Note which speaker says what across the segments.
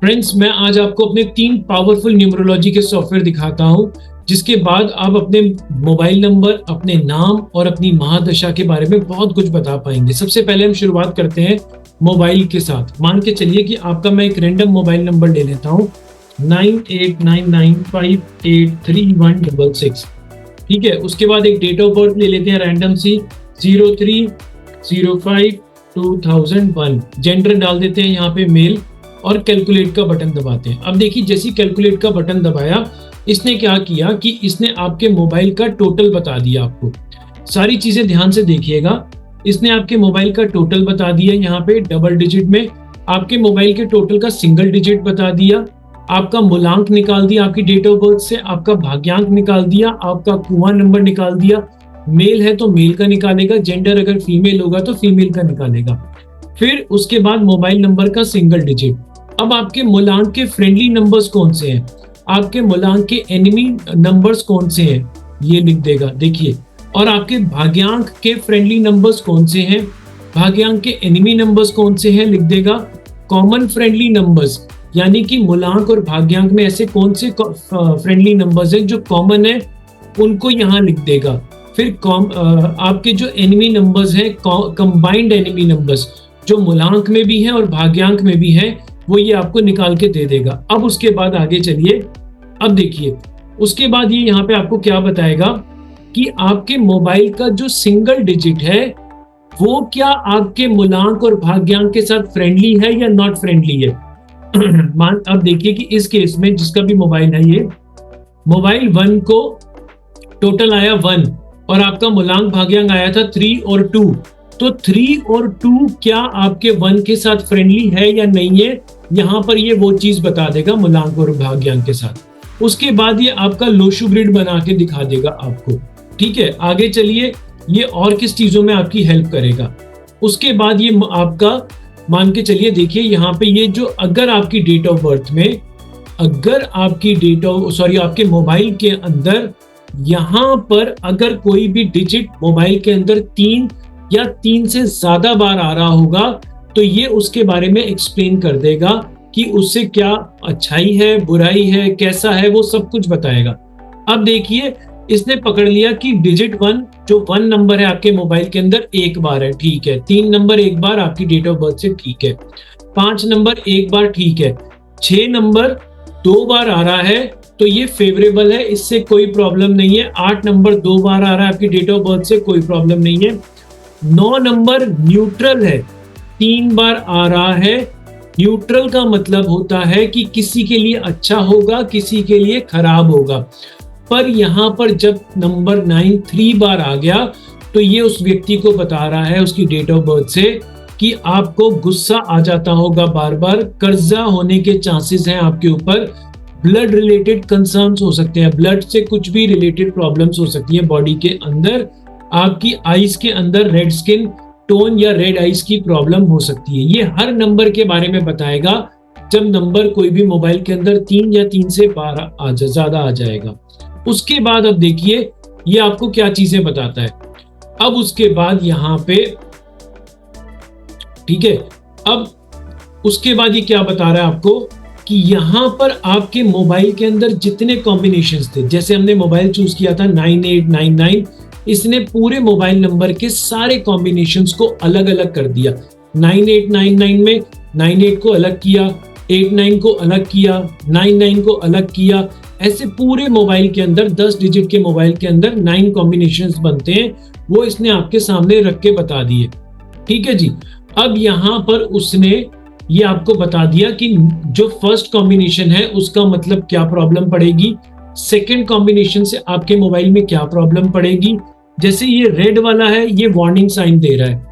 Speaker 1: Friends, मैं आज आपको अपने 3 पावरफुल न्यूमरोलॉजी के सॉफ्टवेयर दिखाता हूं, जिसके बाद आप अपने मोबाइल नंबर, अपने नाम और अपनी महादशा के बारे में बहुत कुछ बता पाएंगे। सबसे पहले हम शुरुआत करते हैं मोबाइल के साथ। मान के चलिए कि आपका मैं एक रैंडम मोबाइल नंबर ले लेता हूं 9899583166। ठीक है, उसके बाद एक डेट ऑफ बर्थ ले लेते हैं रैंडम सी 03/05/2001। जेंडर डाल देते हैं यहाँ पे मेल और कैलकुलेट का बटन दबाते हैं। अब देखिए, जैसे कैलकुलेट का बटन दबाया, इसने क्या किया कि इसने आपके मोबाइल का टोटल बता दिया। आपको सारी चीजें ध्यान से देखिएगा। इसने आपके मोबाइल का टोटल बता दिया, यहाँ पे डबल डिजिट में आपके मोबाइल के टोटल का सिंगल डिजिट बता दिया, आपका मूलांक निकाल दिया, आपकी डेट ऑफ बर्थ से आपका भाग्यांक निकाल दिया, आपका कुआं नंबर निकाल दिया। मेल है तो मेल का निकालेगा, जेंडर अगर फीमेल होगा तो फीमेल का निकालेगा। फिर उसके बाद मोबाइल नंबर का सिंगल डिजिट। अब आपके मूलांक के फ्रेंडली नंबर्स कौन से हैं, आपके मूलांक के एनिमी नंबर्स कौन से हैं, ये लिख देगा। देखिए, और आपके भाग्यांक के फ्रेंडली नंबर्स कौन से हैं, भाग्यांक के एनिमी नंबर्स कौन से हैं, लिख देगा। कॉमन फ्रेंडली नंबर्स, यानी कि मूलांक और भाग्यांक में ऐसे कौन से फ्रेंडली नंबर्स हैं जो कॉमन है, उनको यहाँ लिख देगा। फिर आपके जो एनिमी नंबर्स हैं, कंबाइंड एनिमी नंबर्स, जो मूलांक में भी हैं और भाग्यांक में भी हैं, वो ये आपको निकाल के दे देगा। अब उसके बाद आगे चलिए। अब देखिए, उसके बाद ये यहाँ पे आपको क्या बताएगा कि आपके मोबाइल का जो सिंगल डिजिट है वो क्या आपके मूलांक और भाग्यांक के साथ फ्रेंडली है या नॉट फ्रेंडली है। अब देखिए कि इस केस में जिसका भी मोबाइल है, ये मोबाइल 1 को टोटल आया 1 और आपका मूलांक भाग्यांक आया था 3 और 2, तो 3 और 2 क्या आपके 1 के साथ फ्रेंडली है या नहीं है, यहाँ पर ये वो चीज बता देगा मूलांक और भाग्यांक के साथ। उसके बाद ये आपका लोशु ग्रिड बना के दिखा देगा आपको। ठीक है, आगे चलिए, ये और किस चीजों में आपकी हेल्प करेगा। उसके बाद ये आपका मान के चलिए, देखिए यहाँ पे ये जो अगर आपकी डेट ऑफ बर्थ में, अगर आपकी आपके मोबाइल के अंदर यहाँ पर अगर कोई भी डिजिट मोबाइल के अंदर 3 या 3 से ज्यादा बार आ रहा होगा, तो ये उसके बारे में एक्सप्लेन कर देगा कि उससे क्या अच्छाई है, बुराई है, कैसा है, वो सब कुछ बताएगा। अब देखिए, इसने पकड़ लिया कि डिजिट 1 जो 1 नंबर है आपके मोबाइल के अंदर एक बार है, ठीक है। 3 नंबर एक बार आपकी डेट ऑफ बर्थ से, ठीक है। 5 नंबर एक बार, ठीक है। 6 नंबर 2 बार आ रहा है तो ये फेवरेबल है, इससे कोई प्रॉब्लम नहीं है। 8 नंबर 2 बार आ रहा है आपकी डेट ऑफ बर्थ से, कोई प्रॉब्लम नहीं है। 9 नंबर न्यूट्रल है, 3 बार आ रहा है। न्यूट्रल का मतलब होता है कि किसी के लिए अच्छा होगा, किसी के लिए खराब होगा। पर यहाँ पर जब नंबर 9 3 बार आ गया, तो ये उस व्यक्ति को बता रहा है उसकी डेट ऑफ बर्थ से कि आपको गुस्सा आ जाता होगा बार बार, कर्जा होने के चांसेस हैं आपके ऊपर, ब्लड रिलेटेड कंसर्न्स हो सकते हैं, ब्लड से कुछ भी रिलेटेड प्रॉब्लम्स हो सकती है बॉडी के अंदर, आपकी आईज के अंदर रेड स्किन टोन या रेड आईज की प्रॉब्लम हो सकती है। ये हर नंबर के बारे में बताएगा जब नंबर कोई भी मोबाइल के अंदर 3 या 3 से 12 ज्यादा आ जाएगा। उसके बाद अब देखिए ये आपको क्या चीजें बताता है। अब उसके बाद यहाँ पे, ठीक है, अब उसके बाद ये क्या बता रहा है आपको कि यहाँ पर आपके मोबाइल के अंदर जितने कॉम्बिनेशंस थे, जैसे हमने मोबाइल चूज किया था 9899, इसने पूरे मोबाइल नंबर के सारे कॉम्बिनेशंस को अलग अलग कर दिया। 9899 में 98 को अलग किया, 89 को अलग किया, 99 को अलग किया। ऐसे पूरे मोबाइल के अंदर 10 डिजिट के मोबाइल के अंदर 9 कॉम्बिनेशंस बनते हैं, वो इसने आपके सामने रख के बता दिए। ठीक है जी। अब यहाँ पर उसने ये आपको बता दिया कि जो फर्स्ट कॉम्बिनेशन है उसका मतलब क्या प्रॉब्लम पड़ेगी, सेकेंड कॉम्बिनेशन से आपके मोबाइल में क्या प्रॉब्लम पड़ेगी। जैसे ये रेड वाला है, ये वार्निंग साइन दे रहा है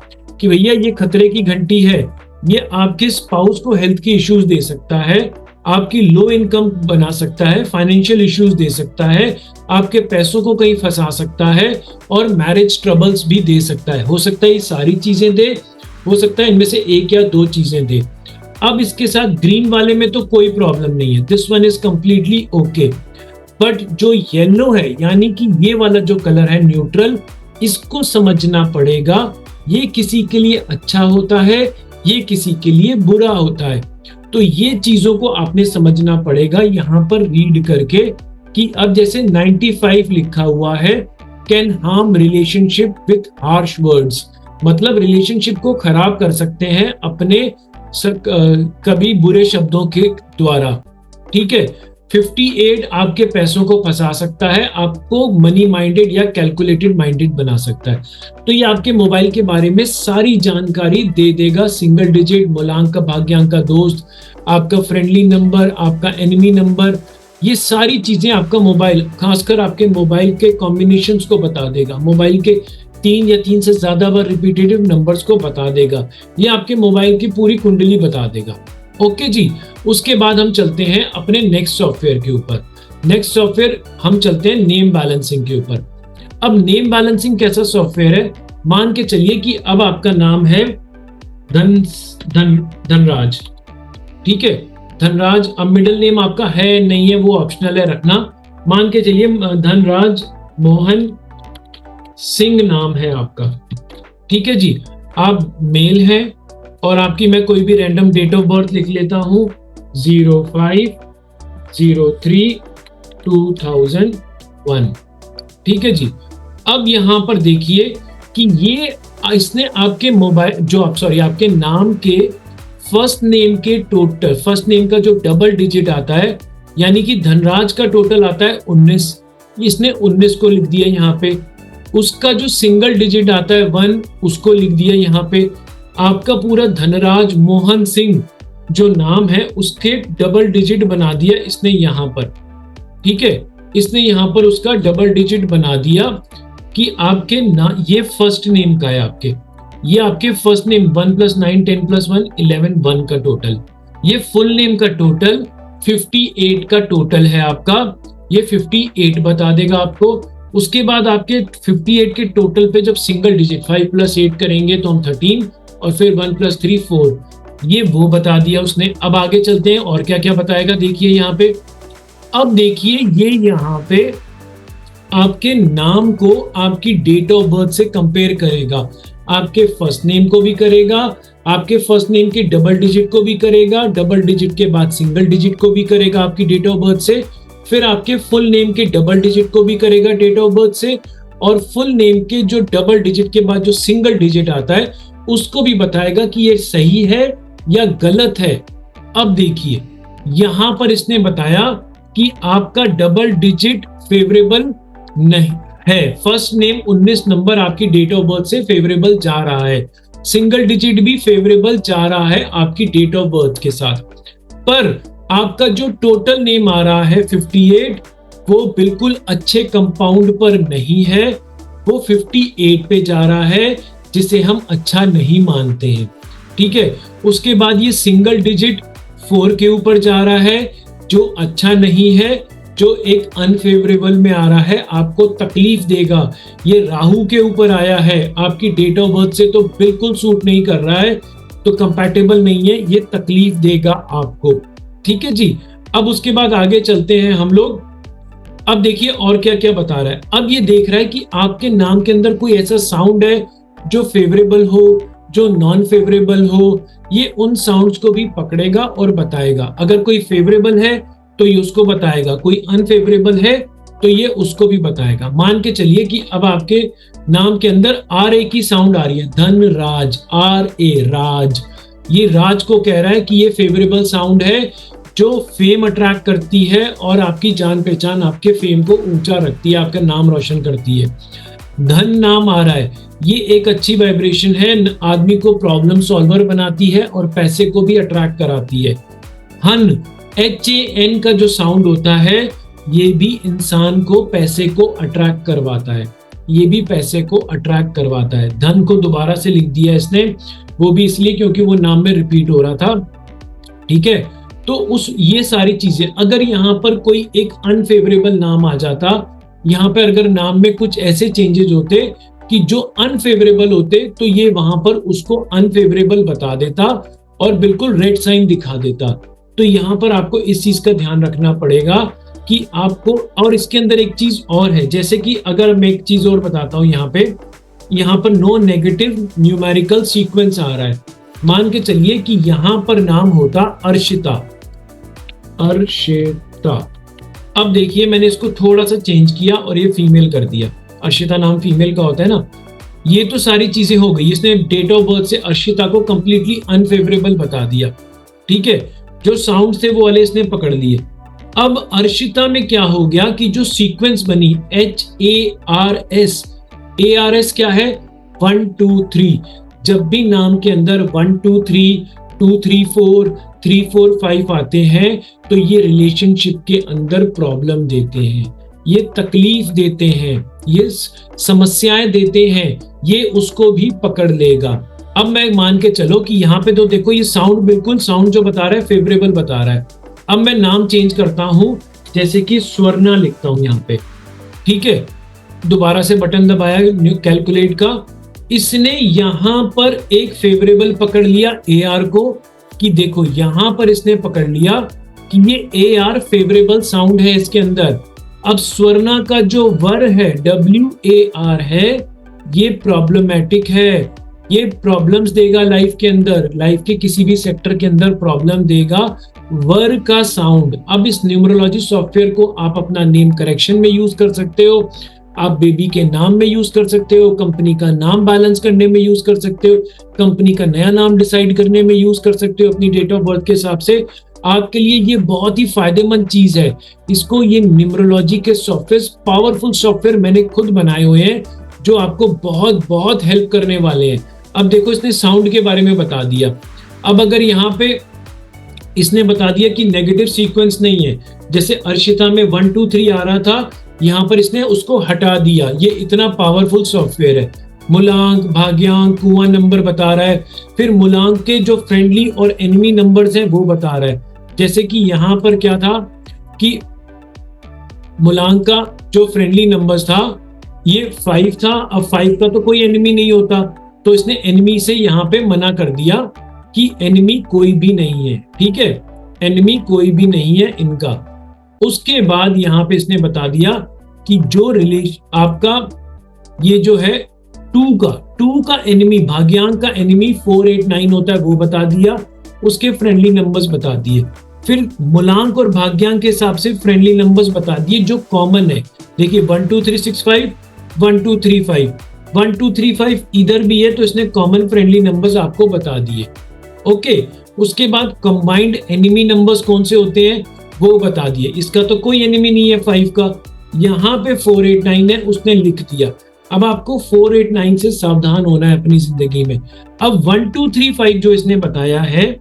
Speaker 1: कि भैया ये खतरे की घंटी है, ये आपके स्पाउस को हेल्थ के इश्यूज दे सकता है, आपकी लो इनकम बना सकता है, फाइनेंशियल इश्यूज दे सकता है, आपके पैसों को कहीं फंसा सकता है और मैरिज ट्रबल्स भी दे सकता है। हो सकता है ये सारी चीजें दे, हो सकता है इनमें से 1 या 2 चीजें दे। अब इसके साथ ग्रीन वाले में तो कोई प्रॉब्लम नहीं है, this one is completely okay. But जो येलो है, यानी कि ये वाला जो कलर है न्यूट्रल, इसको समझना पड़ेगा। ये किसी के लिए अच्छा होता है, ये किसी के लिए बुरा होता है। तो ये चीजों को आपने समझना पड़ेगा यहाँ पर रीड करके कि अब जैसे 95 लिखा हुआ है, can harm relationship with harsh words, मतलब रिलेशनशिप को खराब कर सकते हैं अपने कभी बुरे शब्दों के द्वारा। ठीक है, 58 आपके पैसों को फंसा सकता है, आपको मनी माइंडेड या कैलकुलेटेड माइंडेड बना सकता है। तो ये आपके मोबाइल के बारे में सारी जानकारी दे देगा, सिंगल डिजिट, मूलांक का, भाग्यांक का, दोस्त, आपका फ्रेंडली नंबर, आपका एनिमी नंबर, ये सारी चीजें आपका मोबाइल, खासकर आपके मोबाइल के कॉम्बिनेशंस को बता देगा, मोबाइल के 3 या 3 से ज्यादा बार रिपीटेटिव नंबर्स को बता देगा, ये आपके मोबाइल की पूरी कुंडली बता देगा। ओके जी, उसके बाद हम चलते हैं अपने नेक्स्ट सॉफ्टवेयर के ऊपर। नेक्स्ट सॉफ्टवेयर हम चलते हैं नेम बैलेंसिंग के ऊपर। अब नेम बैलेंसिंग कैसा सॉफ्टवेयर है, मान के चलिए कि अब आपका नाम है धनराज। ठीक है, धनराज, अब मिडिल नेम आपका है नहीं है वो ऑप्शनल है रखना। मान के चलिए धनराज मोहन सिंह नाम है आपका। ठीक है जी, आप मेल हैं और आपकी मैं कोई भी रैंडम डेट ऑफ बर्थ लिख लेता हूं 05/03/2001। ठीक है जी, अब यहां पर देखिए कि ये इसने आपके मोबाइल जो आप आपके नाम के फर्स्ट नेम के टोटल, फर्स्ट नेम का जो डबल डिजिट आता है, यानी कि धनराज का टोटल आता है 19, इसने 19 को लिख दिया यहाँ पे। उसका जो सिंगल डिजिट आता है 1, उसको लिख दिया यहाँ पे। आपका पूरा धनराज मोहन सिंह जो नाम है उसके डबल डिजिट बना दिया इसने यहाँ पर। ठीक है, इसने यहाँ पर उसका डबल डिजिट बना दिया कि आपके ये फर्स्ट नेम का है आपके, ये आपके फर्स्ट नेम 1 + 9 10 + 1 11 1 का टोटल, ये फुल नेम का टोटल 58 का टोटल है आपका, ये 58 बता देगा आपको। उसके बाद आपके 58 के टोटल पे जब सिंगल डिजिट 5 + 8 करेंगे तो हम 13, और फिर 1 + 3 4, ये वो बता दिया उसने। अब आगे चलते हैं और क्या क्या बताएगा, देखिए यहाँ पे। अब देखिए ये यहाँ पे आपके नाम को आपकी डेट ऑफ बर्थ से कंपेयर करेगा, आपके फर्स्ट नेम को भी करेगा, आपके फर्स्ट नेम के डबल डिजिट को भी करेगा, डबल डिजिट के बाद सिंगल डिजिट को भी करेगा आपकी डेट ऑफ बर्थ से, फिर आपके फुल नेम के डबल डिजिट को भी करेगा डेट ऑफ बर्थ से, और फुल नेम के जो डबल डिजिट के बाद जो सिंगल डिजिट आता है उसको भी बताएगा कि ये सही है या गलत है। अब देखिए यहां पर इसने बताया कि आपका डबल डिजिट फेवरेबल नहीं है, फर्स्ट नेम 19 नंबर आपकी डेट ऑफ बर्थ से फेवरेबल जा रहा है, सिंगल डिजिट भी फेवरेबल जा रहा है आपकी डेट ऑफ बर्थ के साथ, पर आपका जो टोटल नेम आ रहा है 58 वो बिल्कुल अच्छे कंपाउंड पर नहीं है, वो 58 पे जा रहा है जिसे हम अच्छा नहीं मानते हैं। ठीक है, उसके बाद ये सिंगल डिजिट 4 के ऊपर जा रहा है जो अच्छा नहीं है, जो एक अनफेवरेबल में आ रहा है, आपको तकलीफ देगा। ये राहु के ऊपर आया है, आपकी डेट ऑफ बर्थ से तो बिल्कुल सूट नहीं कर रहा है, तो कंपैटिबल नहीं है, ये तकलीफ देगा आपको। ठीक है जी, अब उसके बाद आगे चलते हैं हम लोग। अब देखिए और क्या क्या बता रहा है। अब ये देख रहा है कि आपके नाम के अंदर कोई ऐसा साउंड है जो फेवरेबल हो, जो नॉन फेवरेबल हो, ये उन साउंड्स को भी पकड़ेगा और बताएगा। अगर कोई फेवरेबल है तो ये उसको बताएगा, कोई अनफेवरेबल है तो ये उसको भी बताएगा। मान के चलिए कि अब आपके नाम के अंदर RA की साउंड आ रही है, धनराज, RA राज, ये राज को कह रहा है कि ये फेवरेबल साउंड है जो फेम अट्रैक्ट करती है और आपकी जान पहचान, आपके फेम को ऊंचा रखती है, आपका नाम रोशन करती है। धन नाम आ रहा है, ये एक अच्छी वाइब्रेशन है, आदमी को प्रॉब्लम सॉल्वर बनाती है और पैसे को भी अट्रैक्ट कराती है। हन, HAN का जो साउंड होता है ये भी इंसान को पैसे को अट्रैक्ट करवाता है, ये भी पैसे को अट्रैक्ट करवाता है। धन को दोबारा से लिख दिया इसने, वो भी इसलिए क्योंकि वो नाम में रिपीट हो रहा था। ठीक है, तो ये सारी चीजें, अगर यहाँ पर कोई एक अनफेवरेबल नाम आ जाता, यहाँ पर अगर नाम में कुछ ऐसे चेंजेस होते कि जो अनफेवरेबल होते, तो ये वहां पर उसको अनफेवरेबल बता देता और बिल्कुल रेड साइन दिखा देता। तो यहाँ पर आपको इस चीज का ध्यान रखना पड़ेगा कि आपको, और इसके अंदर एक चीज और है, जैसे कि अगर मैं एक चीज और बताता हूँ, यहाँ पर नो नेगेटिव न्यूमेरिकल सीक्वेंस आ रहा है, मान के चलिए कि यहां पर नाम होता अर्शिता, अर्शिता। अब देखिए मैंने इसको थोड़ा सा चेंज किया और ये फीमेल कर दिया, अर्शिता नाम फीमेल का होता है ना। ये तो सारी चीजें हो गई, इसने डेट ऑफ बर्थ से अर्शिता को कंप्लीटली अनफेवरेबल बता दिया, ठीक है। जो साउंड थे वो वाले इसने पकड़ लिए। अब अर्शिता में क्या हो गया कि जो सीक्वेंस बनी HARS, ARS क्या है 1 2 3, जब भी नाम के अंदर 1 2 3 2 3 4 3 4 5 आते हैं तो ये रिलेशनशिप के अंदर प्रॉब्लम देते हैं, ये तकलीफ देते हैं, ये समस्याएं देते हैं, ये उसको भी पकड़ लेगा। अब मैं मान के चलो कि यहाँ पे तो देखो ये साउंड बिल्कुल साउंड जो बता रहा है फेवरेबल बता रहा है। अब मैं नाम चेंज करता हूं, जैसे कि स्वर्णा लिखता हूं यहाँ पे, ठीक है। दोबारा से बटन दबाया कैलकुलेट का, इसने यहां पर एक फेवरेबल पकड़ लिया AR को, कि देखो यहां पर इसने पकड़ लिया कि ये AR फेवरेबल साउंड है इसके अंदर। अब स्वर्णा का जो वर है WAR है, ये प्रॉब्लमेटिक है, ये प्रॉब्लम्स देगा लाइफ के अंदर, लाइफ के किसी भी सेक्टर के अंदर प्रॉब्लम देगा वर का साउंड। अब इस न्यूमरोलॉजी सॉफ्टवेयर को आप अपना नेम करेक्शन में यूज कर सकते हो, आप बेबी के नाम में यूज कर सकते हो, कंपनी का नाम बैलेंस करने में यूज कर सकते हो, कंपनी का नया नाम डिसाइड करने में यूज कर सकते हो अपनी डेट ऑफ बर्थ के हिसाब से। आपके लिए ये बहुत ही फायदेमंद चीज है। इसको ये न्यूमरोलॉजी के सॉफ्टवेयर, पावरफुल सॉफ्टवेयर मैंने खुद बनाए हुए हैं जो आपको बहुत बहुत हेल्प करने वाले हैं। अब देखो इसने साउंड के बारे में बता दिया। अब अगर यहाँ पे इसने बता दिया कि नेगेटिव सीक्वेंस नहीं है, जैसे अर्शिता में 1 2 3 आ रहा था, यहाँ पर इसने उसको हटा दिया। ये इतना पावरफुल सॉफ्टवेयर है। मूलांक, भाग्यांक, कुआं नंबर बता रहा है, फिर मूलांक के जो फ्रेंडली और एनिमी नंबर्स हैं वो बता रहा है। जैसे कि यहाँ पर क्या था कि मूलांक का जो फ्रेंडली नंबर्स था ये 5 था। अब 5 का तो कोई एनिमी नहीं होता, तो इसने एनिमी से यहाँ पे मना कर दिया कि एनिमी कोई भी नहीं है, ठीक है, एनिमी कोई भी नहीं है इनका। उसके बाद यहाँ पे इसने बता दिया कि जो रिलेशन आपका ये जो है 2 का एनिमी, भाग्यांक का एनिमी 4 8 9 होता है, वो बता दिया। उसके फ्रेंडली नंबर्स बता दिए। फिर मूलांक और भाग्यांक के हिसाब से फ्रेंडली नंबर्स बता दिए जो कॉमन है। देखिए 1 2 3 6 5, 1 2 3 5, 1 2 3 5 इधर भी है, तो इसने कॉमन फ्रेंडली नंबर्स आपको बता दिए। ओके, उसके बाद कंबाइंड एनिमी नंबर्स कौन से होते हैं वो बता दिए। इसका तो कोई एनिमी नहीं है 5 का, यहाँ पे 4 8 9 है, उसने लिख दिया। अब आपको 4 8 9 से सावधान होना है अपनी जिंदगी में। अब 1 2 3 5 जो इसने बताया है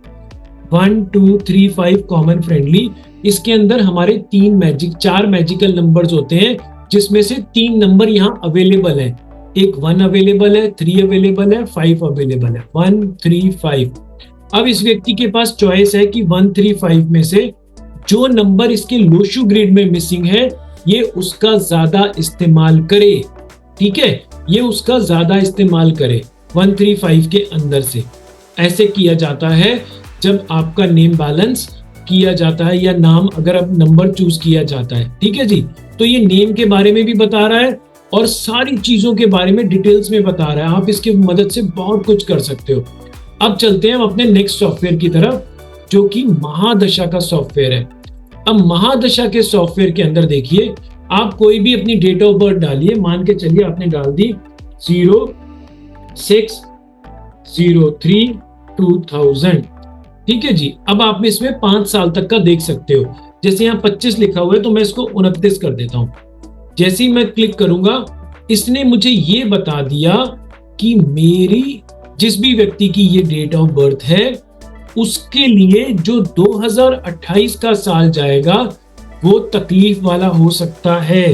Speaker 1: 1 2 3 5 कॉमन फ्रेंडली, इसके अंदर हमारे 4 मैजिकल नंबर्स होते हैं, जिसमें से 3 नंबर यहाँ अवेलेबल है। एक 1 अवेलेबल है, 3 अवेलेबल है, 5 अवेलेबल है, 1 3 5। अब इस व्यक्ति के पास चॉइस है कि 1 3 5 में से जो नंबर इसके लोशु ग्रेड में मिसिंग है ये उसका ज्यादा इस्तेमाल करे, ठीक है, ये उसका ज्यादा इस्तेमाल करे 1 3 5 के अंदर से। ऐसे किया जाता है जब आपका नेम बैलेंस किया जाता है, या नाम अगर अब नंबर चूज किया जाता है, ठीक है जी। तो ये नेम के बारे में भी बता रहा है और सारी चीजों के बारे में डिटेल्स में बता रहा है। आप इसकी मदद से बहुत कुछ कर सकते हो। अब चलते हैं हम अपने नेक्स्ट सॉफ्टवेयर की तरफ, जो कि महादशा का सॉफ्टवेयर है। अब महादशा के सॉफ्टवेयर के अंदर देखिए, आप कोई भी अपनी डेट ऑफ बर्थ डालिए। मान के चलिए आपने डाल दी 06/03/2000, ठीक है जी। अब आप इसमें 5 साल तक का देख सकते हो। जैसे यहाँ 25 लिखा हुआ है तो मैं इसको 29 कर देता हूं। जैसे ही मैं क्लिक करूंगा, इसने मुझे ये बता दिया कि मेरी जिस भी व्यक्ति की ये डेट ऑफ बर्थ है उसके लिए जो 2028 का साल जाएगा वो तकलीफ वाला हो सकता है,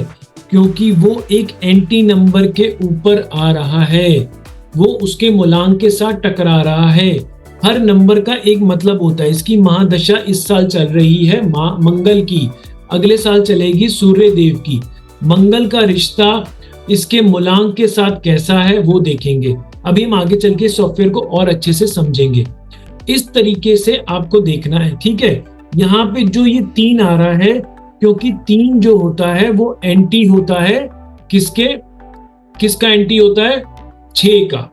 Speaker 1: क्योंकि वो एक एंटी नंबर के ऊपर आ रहा है, वो उसके मूलांक के साथ टकरा रहा है। हर नंबर का एक मतलब होता है। इसकी महादशा इस साल चल रही है मंगल की, अगले साल चलेगी सूर्य देव की। मंगल का रिश्ता इसके मूलांक के साथ कैसा है वो देखेंगे। अभी हम आगे चल के सॉफ्टवेयर को और अच्छे से समझेंगे। इस तरीके से आपको देखना है, ठीक है। यहाँ पे जो ये 3 आ रहा है, क्योंकि 3 जो होता है वो एंटी होता है किसका एंटी होता है 6 का।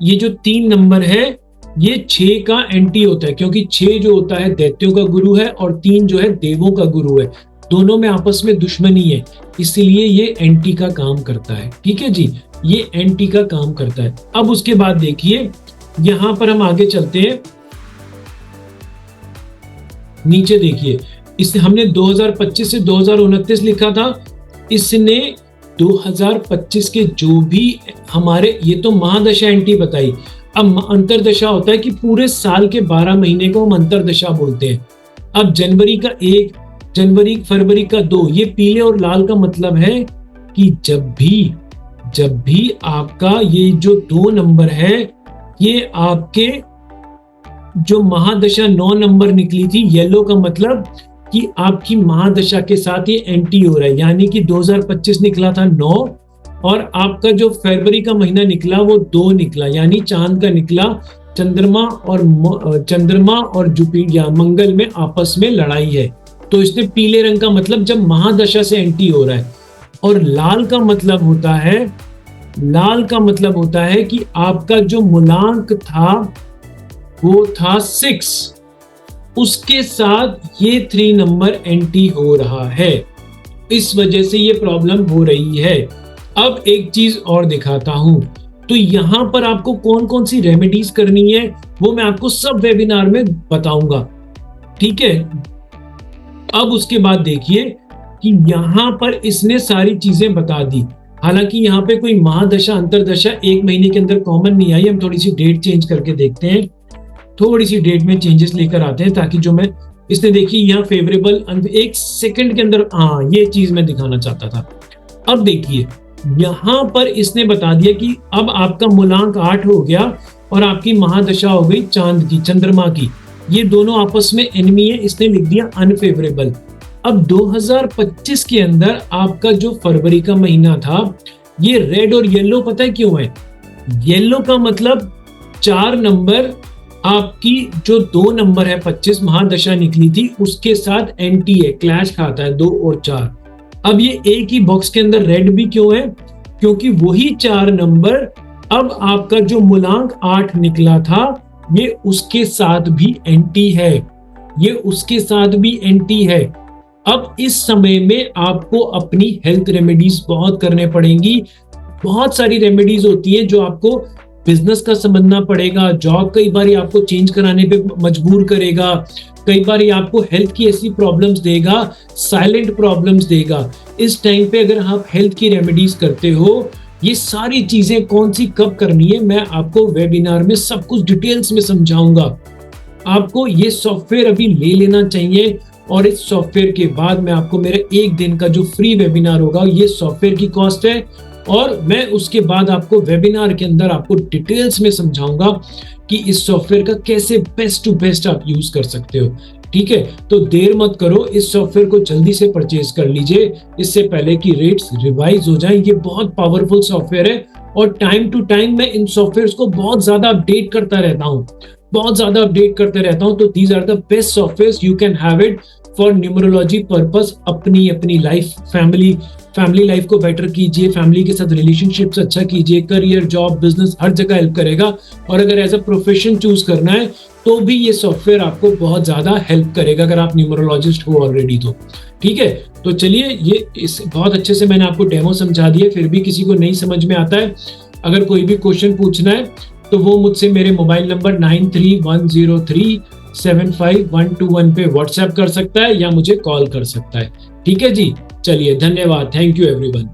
Speaker 1: ये जो 3 नंबर है ये 6 का एंटी होता है, क्योंकि 6 जो होता है दैत्यों का गुरु है और 3 जो है देवों का गुरु है। दोनों में आपस में दुश्मनी है, इसलिए ये एंटी का काम करता है। ठीक है जी, ये एंटी का काम करता है। अब उसके बाद देखिए, यहां पर हम आगे चलते हैं, नीचे देखिए, इसे हमने 2025 से 2029 लिखा था, इसने 2025 के जो भी हमारे, ये तो महादशा एंटी बताई। अब अंतरदशा होता है कि पूरे साल के 12 महीने को हम अंतरदशा बोलते हैं। अब जनवरी का 1, जनवरी फरवरी का 2, ये पीले और लाल का मतलब है कि जब भी आपका ये जो 2 नंबर है, ये आपके जो महादशा 9 नंबर निकली थी, येलो का मतलब कि आपकी महादशा के साथ ये एंटी हो रहा है। यानी कि 2025 निकला था 9 और आपका जो फरवरी का महीना निकला वो 2 निकला, यानी चांद का निकला। चंद्रमा और जुपिटर या मंगल में आपस में लड़ाई है, तो इसने पीले रंग का मतलब जब महादशा से एंटी हो रहा है। और लाल का मतलब होता है कि आपका जो मूलांक था वो था 6, उसके साथ ये 3 नंबर एंटी हो रहा है, इस वजह से ये प्रॉब्लम हो रही है। अब एक चीज और दिखाता हूं, तो यहां पर आपको कौन कौन सी रेमेडीज करनी है वो मैं आपको सब वेबिनार में बताऊंगा। ठीक है, अब उसके बाद देखिए कि यहां पर इसने सारी चीजें बता दी। हालांकि यहाँ पे कोई महादशा अंतरदशा 1 महीने के अंदर कॉमन नहीं आई। हम थोड़ी सी डेट चेंज करके देखते हैं, थोड़ी सी डेट में चेंजेस लेकर आते हैं, ताकि जो मैं इसने देखिए यहाँ फेवरेबल 1 सेकंड के अंदर, हाँ ये चीज मैं दिखाना चाहता था। अब देखिए यहां पर इसने बता दिया कि अब आपका मूलांक 8 हो गया और आपकी महादशा हो गई चांद की, चंद्रमा की। ये दोनों आपस में एनिमी है, इसने लिख दिया अनफेवरेबल। अब 2025 के अंदर आपका जो फरवरी का महीना था, ये रेड और येलो पता है क्यों है? येलो का मतलब 4 नंबर, आपकी जो 2 नंबर है 25 महादशा निकली थी उसके साथ एंटी है, क्लैश खाता है 2 और 4। अब ये एक ही बॉक्स के अंदर रेड भी क्यों है? क्योंकि वही 4 नंबर अब आपका जो मूलांक 8 निकला था, ये उसके साथ भी एंटी है, ये उसके साथ भी एंटी है। अब इस समय में आपको अपनी हेल्थ रेमेडीज बहुत करने पड़ेंगी। बहुत सारी रेमेडीज होती है जो आपको बिजनेस का समझना पड़ेगा, जॉब कई बार आपको चेंज कराने पे मजबूर करेगा, कई बार आपको हेल्थ की ऐसी प्रॉब्लम्स देगा, साइलेंट प्रॉब्लम्स देगा। इस टाइम पे अगर आप हेल्थ की रेमेडीज करते हो, ये सारी चीजें कौन सी कब करनी है मैं आपको वेबिनार में सब कुछ डिटेल्स में समझाऊंगा। आपको ये सॉफ्टवेयर अभी ले लेना चाहिए और इस सॉफ्टवेयर के बाद मैं आपको मेरे 1 दिन का जो फ्री वेबिनार होगा, ये सॉफ्टवेयर की कॉस्ट है और मैं उसके बाद आपको वेबिनार के अंदर आपको डिटेल्स में समझाऊंगा कि इस सॉफ्टवेयर का कैसे बेस्ट टू बेस्ट आप यूज कर सकते हो। ठीक है, तो देर मत करो, इस सॉफ्टवेयर को जल्दी से परचेज कर लीजिए इससे पहले कि रेट्स रिवाइज हो जाएं। ये बहुत पावरफुल सॉफ्टवेयर है और टाइम टू टाइम मैं इन सॉफ्टवेयर्स को बहुत ज्यादा अपडेट करता रहता हूँ, तो these are the best softwares, you can have it for numerology purpose. अपनी लाइफ, फैमिली लाइफ को बेटर कीजिए, फैमिली के साथ रिलेशनशिप्स अच्छा कीजिए, करियर, जॉब, बिजनेस हर जगह हेल्प करेगा। और अगर एज अ प्रोफेशन चूज करना है तो भी ये सॉफ्टवेयर आपको बहुत ज्यादा हेल्प करेगा अगर आप न्यूमरोलॉजिस्ट हो ऑलरेडी तो। ठीक है, तो चलिए, ये इस बहुत अच्छे से मैंने आपको डेमो समझा दिया, फिर भी किसी को नहीं समझ में आता है, अगर कोई भी क्वेश्चन पूछना है तो वो मुझसे मेरे मोबाइल नंबर 9310375121 पे व्हाट्सएप कर सकता है या मुझे कॉल कर सकता है। ठीक है जी, चलिए धन्यवाद, थैंक यू एवरीवन।